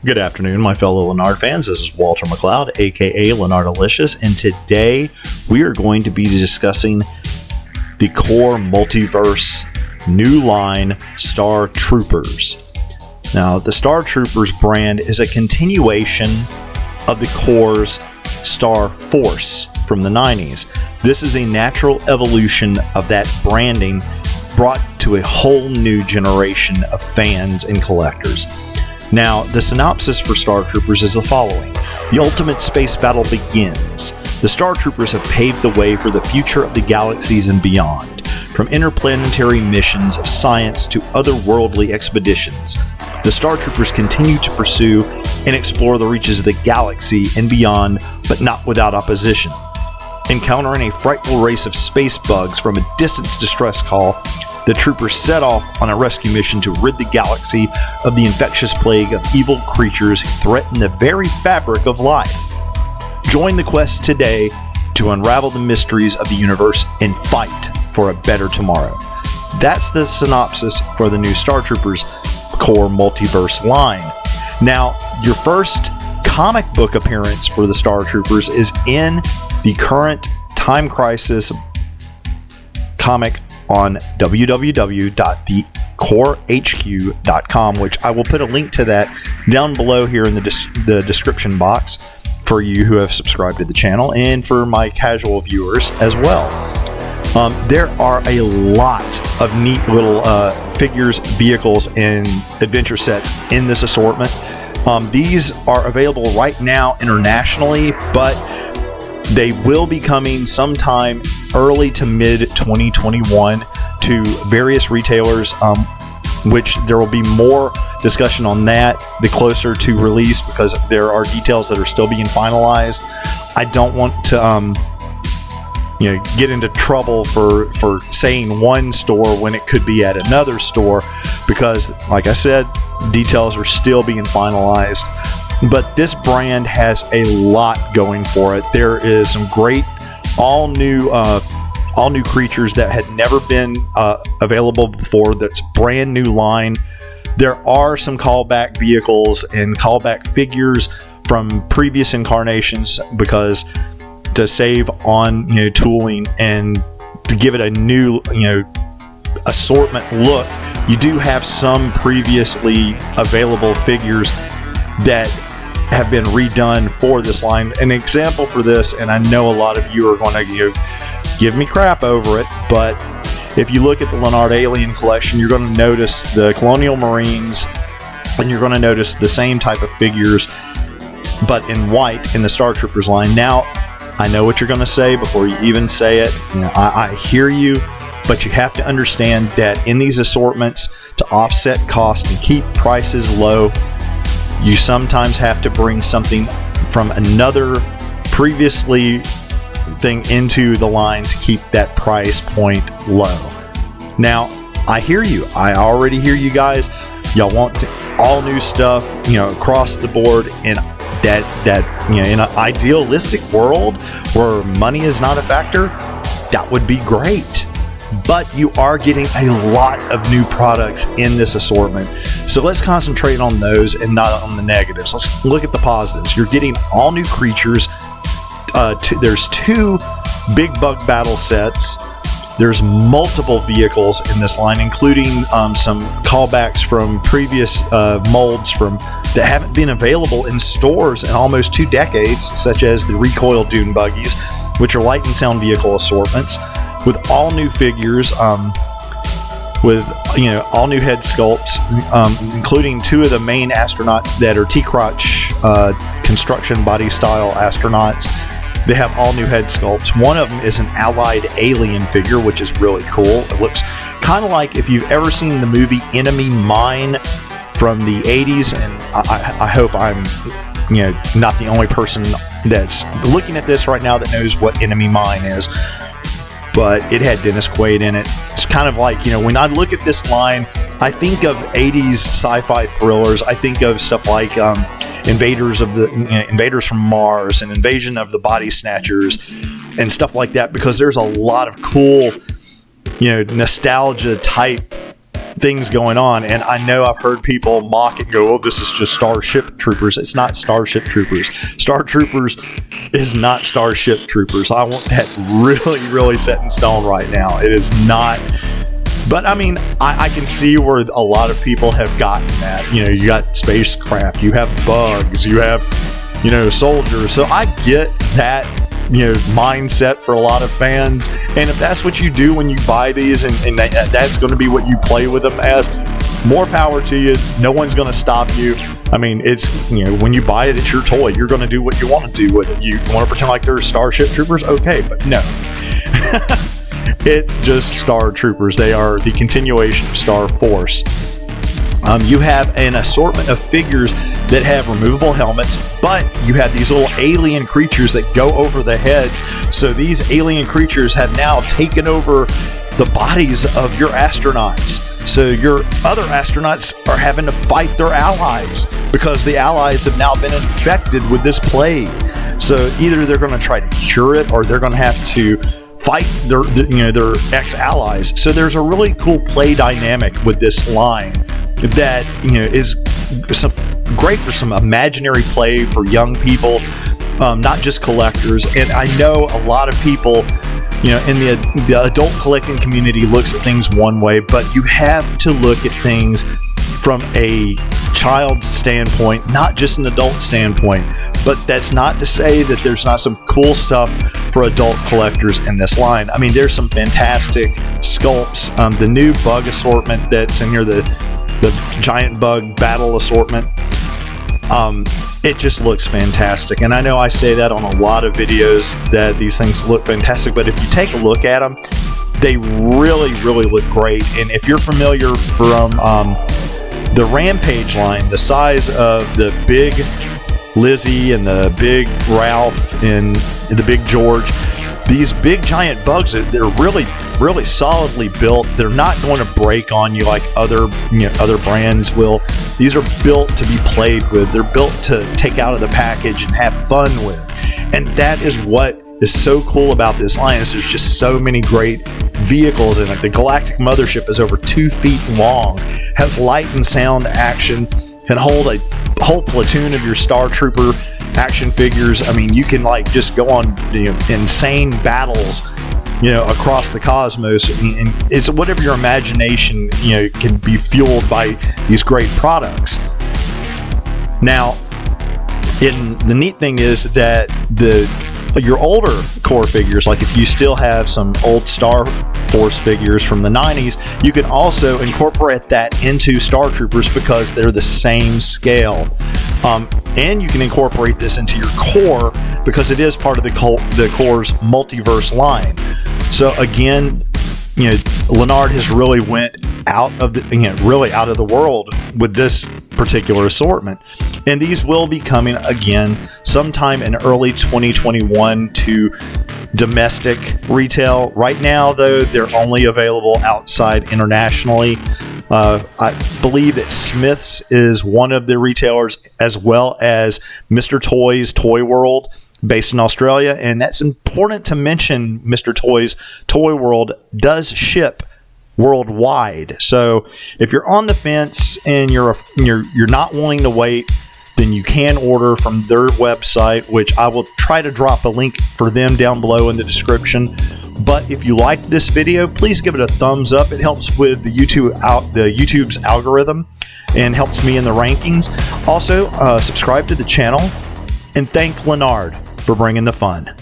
Good afternoon, my fellow Lanard fans. This is Walter McLeod, aka Lanardalicious, and today we are going to be discussing the Core Multiverse new line, S.T.A.R Troopers. Now, the S.T.A.R Troopers brand is a continuation of the Core's S.T.A.R Force from the 90s. This is a natural evolution of that branding brought to a whole new generation of fans and collectors. Now, the synopsis for S.T.A.R Troopers is the following. The ultimate space battle begins. The S.T.A.R Troopers have paved the way for the future of the galaxies and beyond. From interplanetary missions of science to otherworldly expeditions, the S.T.A.R Troopers continue to pursue and explore the reaches of the galaxy and beyond, but not without opposition. Encountering a frightful race of space bugs from a distant distress call, the troopers set off on a rescue mission to rid the galaxy of the infectious plague of evil creatures who threaten the very fabric of life. Join the quest today to unravel the mysteries of the universe and fight for a better tomorrow. That's the synopsis for the new S.T.A.R Troopers Core Multiverse line. Now, your first comic book appearance for the S.T.A.R Troopers is in the current Time Crisis comic on www.TheCorpsMultiverse.com, which I will put a link to that down below here in the description box for you who have subscribed to the channel and for my casual viewers as well. There are a lot of neat little figures, vehicles, and adventure sets in this assortment. These are available right now internationally, but they will be coming sometime early to mid 2021 to various retailers, which there will be more discussion on that the closer to release, because there are details that are still being finalized. I don't want to get into trouble for saying one store when it could be at another store, because like I said, details are still being finalized. But this brand has a lot going for it. There is some great all new creatures that had never been available before. That's a brand new line. There are some callback vehicles and callback figures from previous incarnations, because to save on tooling and to give it a new assortment look, you do have some previously available figures that have been redone for this line. An example for this, and I know a lot of you are going to give me crap over it, but if you look at the Lanard Alien collection, you're going to notice the Colonial Marines, and you're going to notice the same type of figures, but in white in the S.T.A.R Troopers line. Now, I know what you're going to say before you even say it. I hear you, but you have to understand that in these assortments, to offset cost and keep prices low, you sometimes have to bring something from another previously thing into the line to keep that price point low. Now, I hear you. I already hear you guys. Y'all want all new stuff, across the board, and that in an idealistic world where money is not a factor, that would be great. But you are getting a lot of new products in this assortment. So let's concentrate on those and not on the negatives. Let's look at the positives. You're getting all new creatures. There's 2 big bug battle sets. There's multiple vehicles in this line, including some callbacks from previous molds that haven't been available in stores in almost 2 decades, such as the Recoil Dune Buggies, which are light and sound vehicle assortments, with all new figures, with all new head sculpts, including 2 of the main astronauts that are T-crotch construction body style astronauts. They have all new head sculpts. One of them is an allied alien figure, which is really cool. It looks kind of like if you've ever seen the movie Enemy Mine from the 80s, and I hope I'm not the only person that's looking at this right now that knows what Enemy Mine is. But it had Dennis Quaid in it. It's kind of like, when I look at this line, I think of 80s sci-fi thrillers. I think of stuff like Invaders from Mars and Invasion of the Body Snatchers and stuff like that, because there's a lot of cool, nostalgia type things going on, and I know I've heard people mock and go, oh, this is just Starship Troopers. It's not Starship Troopers. Star Troopers is not Starship Troopers. I want that really set in stone right now. It is not. But I mean, I can see where a lot of people have gotten that. You know, you got spacecraft, you have bugs, you have, you know, soldiers. So I get that, you know, mindset for a lot of fans. And if that's what you do when you buy these, and that's going to be what you play with them as, more power to you. No one's going to stop you. I mean, it's, you know, when you buy it, it's your toy. You're going to do what you want to do with it. You want to pretend like they're Starship Troopers? Okay, but no. It's just Star Troopers. They are the continuation of Star Force. You have an assortment of figures that have removable helmets, but you have these little alien creatures that go over the heads. So these alien creatures have now taken over the bodies of your astronauts. So your other astronauts are having to fight their allies because the allies have now been infected with this plague. So either they're going to try to cure it, or they're going to have to fight their ex-allies. So there's a really cool play dynamic with this line that, you know, is great for some imaginary play for young people, not just collectors. And I know a lot of people, you know, in the adult collecting community looks at things one way, but you have to look at things from a child's standpoint, not just an adult standpoint. But that's not to say that there's not some cool stuff for adult collectors in this line. I mean, there's some fantastic sculpts. The new bug assortment that's in here, the giant bug battle assortment, it just looks fantastic. And I know I say that on a lot of videos that these things look fantastic, but if you take a look at them, they really look great. And if you're familiar from the Rampage line, the size of the big Lizzie and the big Ralph and the big George, these big giant bugs, they're really solidly built. They're not going to break on you like other brands will. These are built to be played with. They're built to take out of the package and have fun with. And that is what is so cool about this line, is there's just so many great vehicles in it. The Galactic Mothership is over 2 feet long, has light and sound action, can hold a whole platoon of your Star Trooper action figures. I mean, you can like just go on, you know, insane battles, you know, across the cosmos, and it's whatever your imagination, you know, can be fueled by these great products. Now, the neat thing is that your older core figures, like if you still have some old Star Force figures from the 90s, you can also incorporate that into Star Troopers because they're the same scale. And you can incorporate this into your core because it is part of the Corps Multiverse line. So again, you know, Lanard has really went out of the world with this particular assortment. And these will be coming again sometime in early 2021 to domestic retail. Right now, though, they're only available outside internationally. I believe that Smith's is one of the retailers, as well as Mr. Toys Toyworld, based in Australia. And that's important to mention. Mr. Toys Toyworld does ship worldwide. So if you're on the fence and you're not wanting to wait, then you can order from their website, which I will try to drop a link for them down below in the description. But if you like this video, please give it a thumbs up. It helps with the YouTube's algorithm and helps me in the rankings. Also, subscribe to the channel, and thank Lanard for bringing the fun.